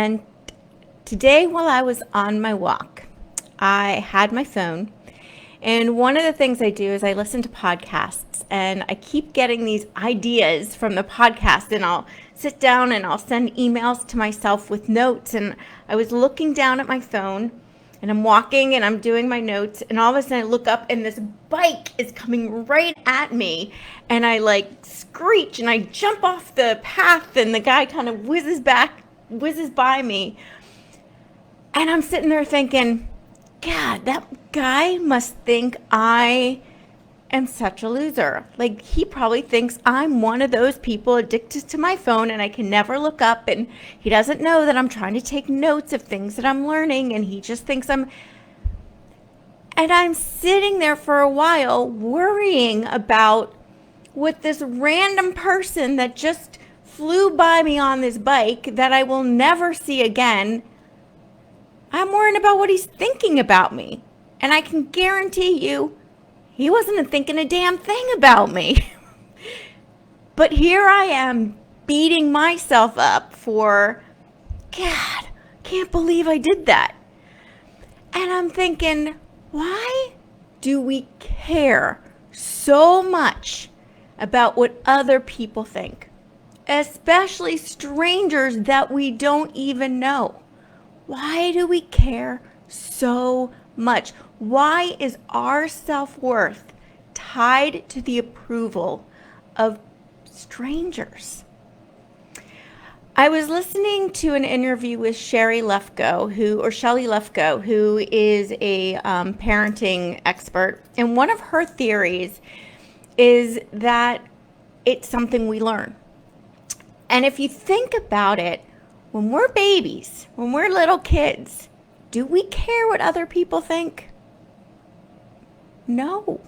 And today, while I was on my walk, I had my phone. And one of the things I do is I listen to podcasts, and I keep getting these ideas from the podcast, and I'll sit down and I'll send emails to myself with notes. And I was looking down at my phone, and I'm walking and I'm doing my notes, and all of a sudden I look up and this bike is coming right at me, and I like screech and I jump off the path, and the guy kind of whizzes by me. And I'm sitting there thinking, God, that guy must think I am such a loser. Like, he probably thinks I'm one of those people addicted to my phone and I can never look up. And he doesn't know that I'm trying to take notes of things that I'm learning. And he just thinks I'm. And I'm sitting there for a while worrying about what this random person that just flew by me on this bike that I will never see again. I'm worrying about what he's thinking about me. And I can guarantee you, he wasn't thinking a damn thing about me. But here I am beating myself up for, God, can't believe I did that. And I'm thinking, why do we care so much about what other people think? Especially strangers that we don't even know. Why do we care so much? Why is our self-worth tied to the approval of strangers? I was listening to an interview with Shelley Lefkoe, who is a parenting expert, and one of her theories is that it's something we learn. And if you think about it, when we're babies, when we're little kids, do we care what other people think? No,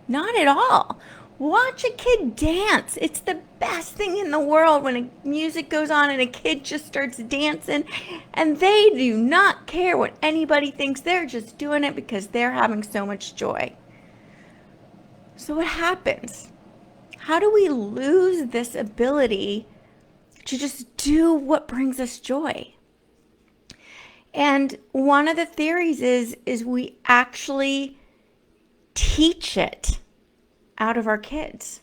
not at all. Watch a kid dance. It's the best thing in the world when music goes on and a kid just starts dancing, and they do not care what anybody thinks. They're just doing it because they're having so much joy. So what happens? How do we lose this ability to just do what brings us joy? And one of the theories is we actually teach it out of our kids.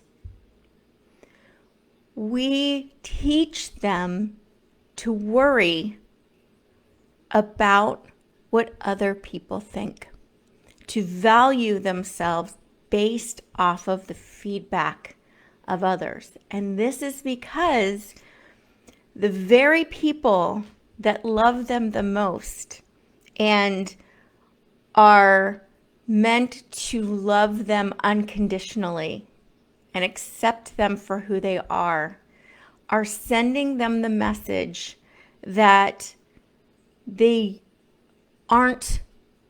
We teach them to worry about what other people think, to value themselves based off of the feedback of others. And this is because the very people that love them the most and are meant to love them unconditionally and accept them for who they are sending them the message that they aren't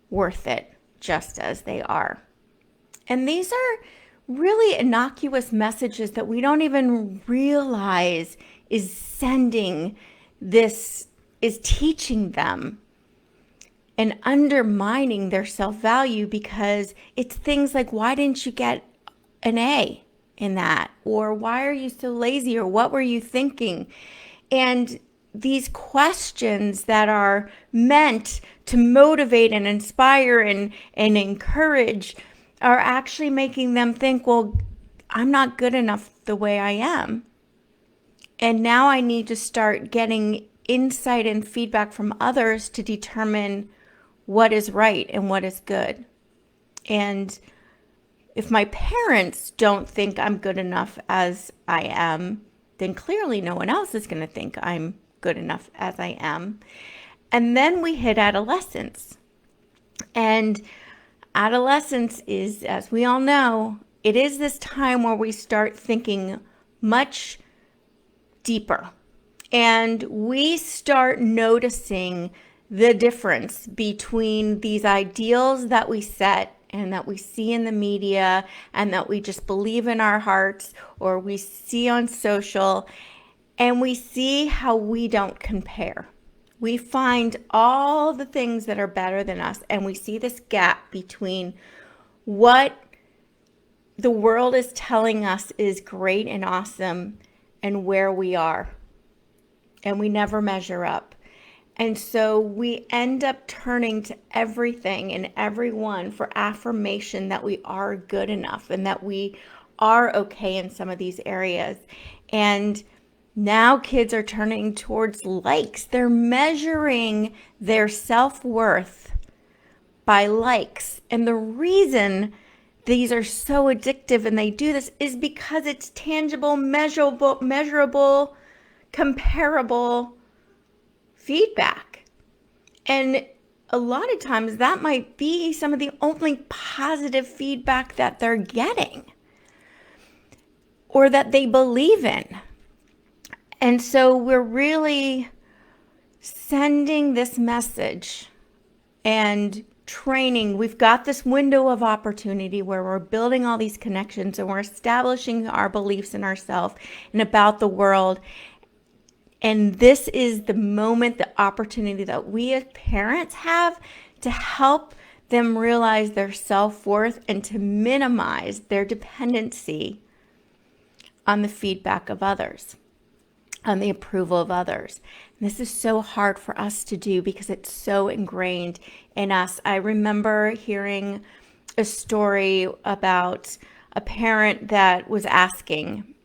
worth it just as they are. And these are really innocuous messages that we don't even realize is sending this, is teaching them and undermining their self-value, because it's things like, why didn't you get an A in that? Or why are you so lazy? Or what were you thinking? And these questions that are meant to motivate and inspire and encourage are actually making them think, well, I'm not good enough the way I am. And now I need to start getting insight and feedback from others to determine what is right and what is good. And if my parents don't think I'm good enough as I am, then clearly no one else is going to think I'm good enough as I am. And then we hit adolescence. And adolescence is, as we all know, it is this time where we start thinking much deeper. And we start noticing the difference between these ideals that we set and that we see in the media and that we just believe in our hearts or we see on social, and we see how we don't compare. We find all the things that are better than us, and we see this gap between what the world is telling us is great and awesome and where we are. And we never measure up. And so we end up turning to everything and everyone for affirmation that we are good enough and that we are okay in some of these areas. And now kids are turning towards likes. They're measuring their self-worth by likes. And the reason these are so addictive and they do this is because it's tangible, measurable, comparable feedback. And a lot of times that might be some of the only positive feedback that they're getting or that they believe in. And so we're really sending this message and training. We've got this window of opportunity where we're building all these connections and we're establishing our beliefs in ourselves and about the world. And this is the moment, the opportunity that we as parents have to help them realize their self-worth and to minimize their dependency on the feedback of others, on the approval of others. And this is so hard for us to do because it's so ingrained in us. I remember hearing a story about a parent that was asking,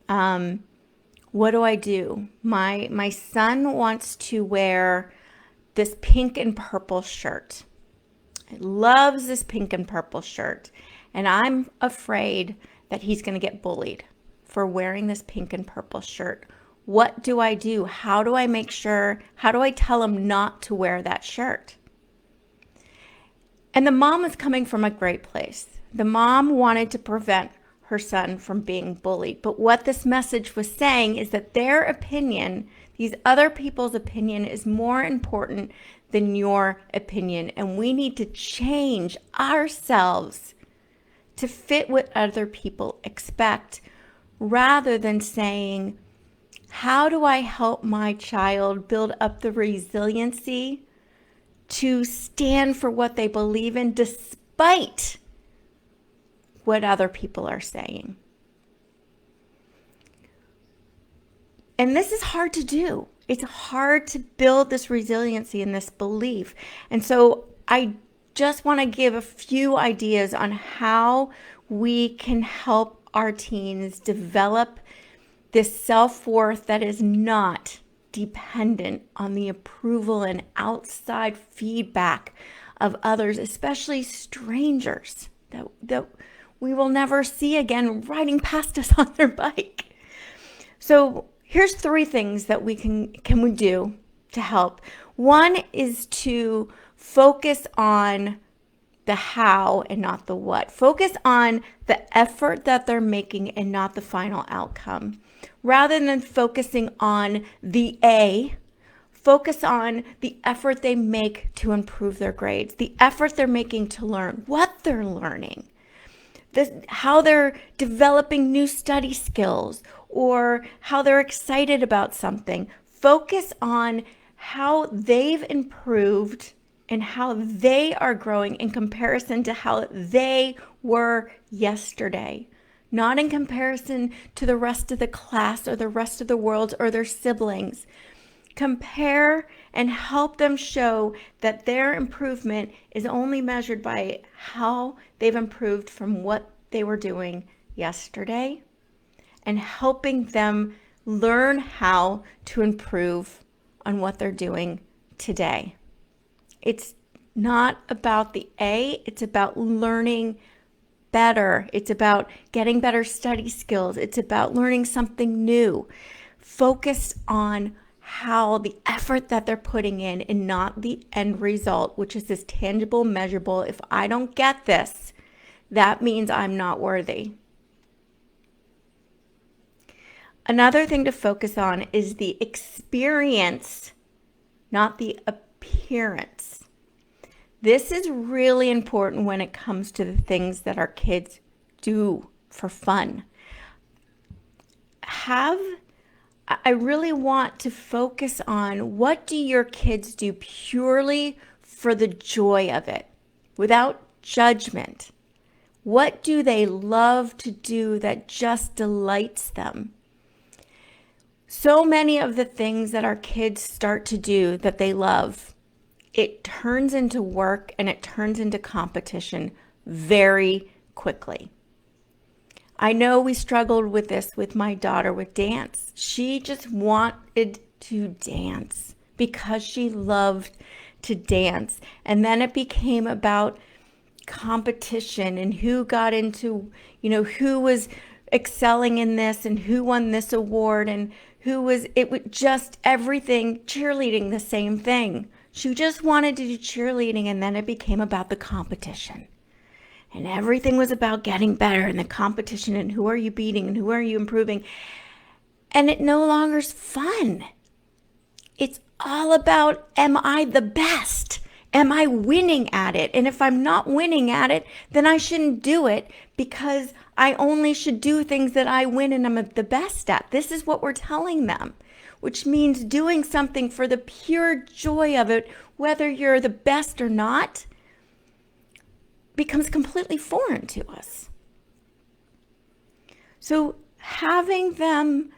what do I do? My son wants to wear this pink and purple shirt. He loves this pink and purple shirt. And I'm afraid that he's going to get bullied for wearing this pink and purple shirt. What do I do? How do I make sure? How do I tell him not to wear that shirt? And the mom was coming from a great place. The mom wanted to prevent her son from being bullied. But what this message was saying is that their opinion, these other people's opinion, is more important than your opinion. And we need to change ourselves to fit what other people expect rather than saying, how do I help my child build up the resiliency to stand for what they believe in despite what other people are saying? And this is hard to do. It's hard to build this resiliency and this belief. And so I just want to give a few ideas on how we can help our teens develop this self-worth that is not dependent on the approval and outside feedback of others, especially strangers that we will never see again riding past us on their bike. So here's 3 things that we can do to help. One is to focus on the how and not the what. Focus on the effort that they're making and not the final outcome. Rather than focusing on the A, focus on the effort they make to improve their grades, the effort they're making to learn, what they're learning, how they're developing new study skills, or how they're excited about something. Focus on how they've improved and how they are growing in comparison to how they were yesterday. Not in comparison to the rest of the class or the rest of the world or their siblings. Compare and help them show that their improvement is only measured by how they've improved from what they were doing yesterday, and helping them learn how to improve on what they're doing today. It's not about the A, it's about learning better. It's about getting better study skills. It's about learning something new. Focus on how the effort that they're putting in and not the end result, which is this tangible, measurable. If I don't get this, that means I'm not worthy. Another thing to focus on is the experience, not the appearance. This is really important when it comes to the things that our kids do for fun. I really want to focus on, what do your kids do purely for the joy of it, without judgment? What do they love to do that just delights them? So many of the things that our kids start to do that they love, it turns into work and it turns into competition very quickly. I know we struggled with this with my daughter with dance. She just wanted to dance because she loved to dance. And then it became about competition and who got into, who was excelling in this and who won this award and it was just everything cheerleading the same thing. She just wanted to do cheerleading, and then it became about the competition. And everything was about getting better and the competition and who are you beating and who are you improving. And it no longer is fun. It's all about, am I the best? Am I winning at it? And if I'm not winning at it, then I shouldn't do it, because I only should do things that I win and I'm the best at. This is what we're telling them, which means doing something for the pure joy of it, whether you're the best or not, becomes completely foreign to us. So having them,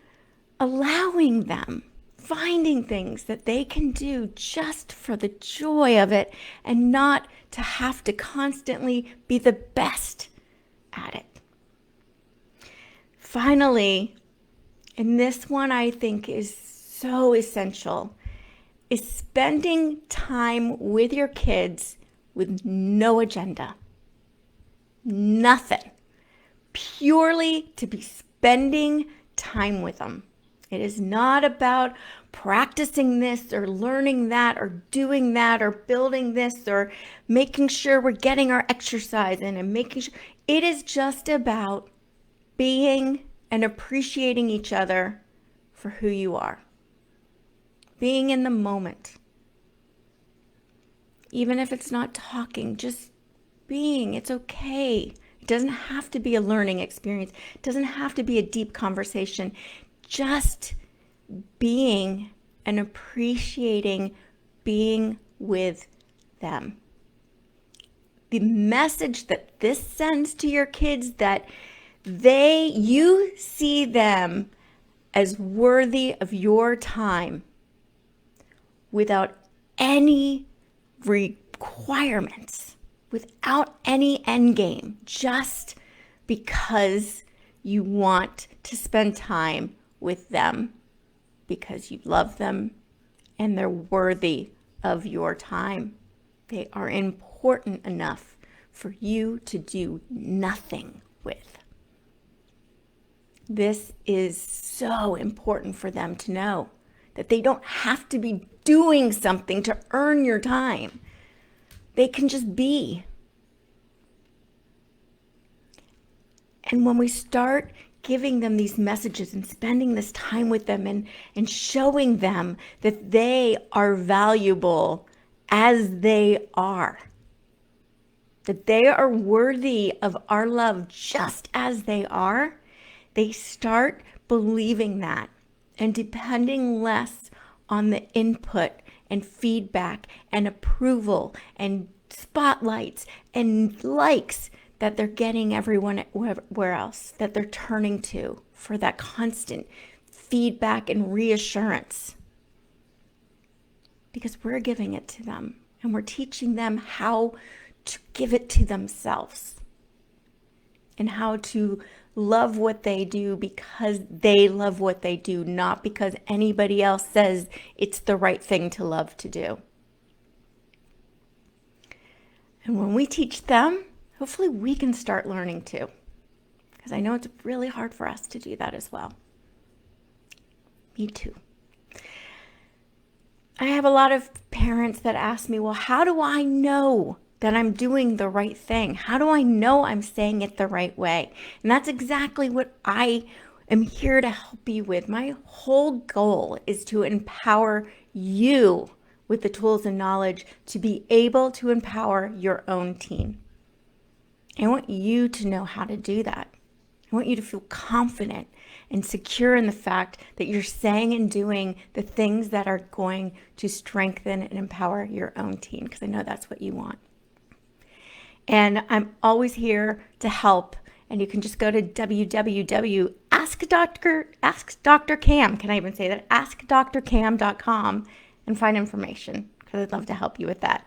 allowing them, finding things that they can do just for the joy of it and not to have to constantly be the best at it. Finally, and this one I think is so essential, is spending time with your kids with no agenda. Nothing. Purely to be spending time with them. It is not about practicing this or learning that or doing that or building this or making sure we're getting our exercise in and making sure. It is just about being and appreciating each other for who you are. Being in the moment. Even if it's not talking, just being. It's okay. It doesn't have to be a learning experience. It doesn't have to be a deep conversation. Just being and appreciating being with them. The message that this sends to your kids, that you see them as worthy of your time without any requirements, without any end game, just because you want to spend time with them, because you love them and they're worthy of your time. They are important enough for you to do nothing with. This is so important for them to know, that they don't have to be doing something to earn your time. They can just be. And when we start giving them these messages and spending this time with them and showing them that they are valuable as they are, that they are worthy of our love just as they are, they start believing that and depending less on the input and feedback and approval and spotlights and likes that they're getting everywhere else, that they're turning to for that constant feedback and reassurance. Because we're giving it to them and we're teaching them how to give it to themselves and how to love what they do because they love what they do, not because anybody else says it's the right thing to love to do. And when we teach them, hopefully we can start learning too, because I know it's really hard for us to do that as well. Me too. I have a lot of parents that ask me, well, how do I know that I'm doing the right thing? How do I know I'm saying it the right way? And that's exactly what I am here to help you with. My whole goal is to empower you with the tools and knowledge to be able to empower your own team. I want you to know how to do that. I want you to feel confident and secure in the fact that you're saying and doing the things that are going to strengthen and empower your own team, because I know that's what you want. And I'm always here to help. And you can just go to www.askme Ask Dr. Cam. Can I even say that? AskDrCam.com and find information, because I'd love to help you with that.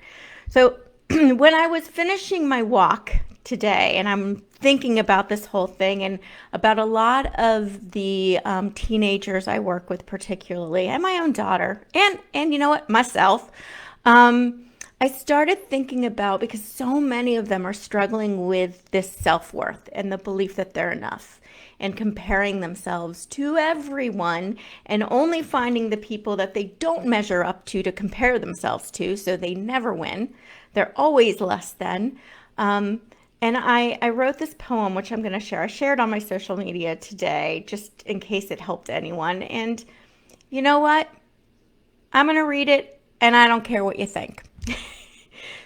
So when I was finishing my walk today, and I'm thinking about this whole thing and about a lot of the teenagers I work with, particularly, and my own daughter, and you know what, myself, I started thinking about, because so many of them are struggling with this self-worth and the belief that they're enough, and comparing themselves to everyone and only finding the people that they don't measure up to compare themselves to, so they never win. They're always less than. And I wrote this poem, which I'm going to share. I shared on my social media today, just in case it helped anyone. And you know what? I'm going to read it, and I don't care what you think.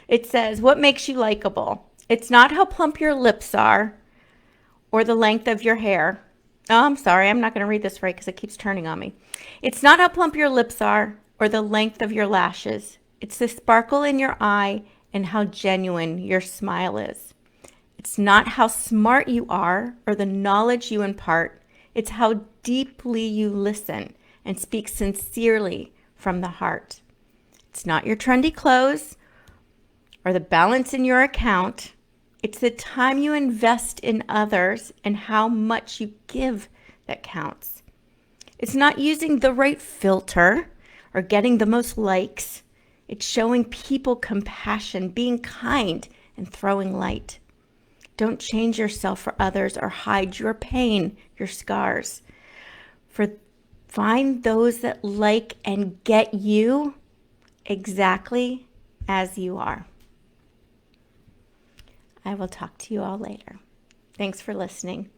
It says, what makes you likable? It's not how plump your lips are or the length of your hair. Oh, I'm sorry. I'm not going to read this right because it keeps turning on me. It's not how plump your lips are or the length of your lashes. It's the sparkle in your eye and how genuine your smile is. It's not how smart you are or the knowledge you impart. It's how deeply you listen and speak sincerely from the heart. It's not your trendy clothes or the balance in your account. It's the time you invest in others and how much you give that counts. It's not using the right filter or getting the most likes. It's showing people compassion, being kind, and throwing light. Don't change yourself for others or hide your pain, your scars. Find those that like and get you exactly as you are. I will talk to you all later. Thanks for listening.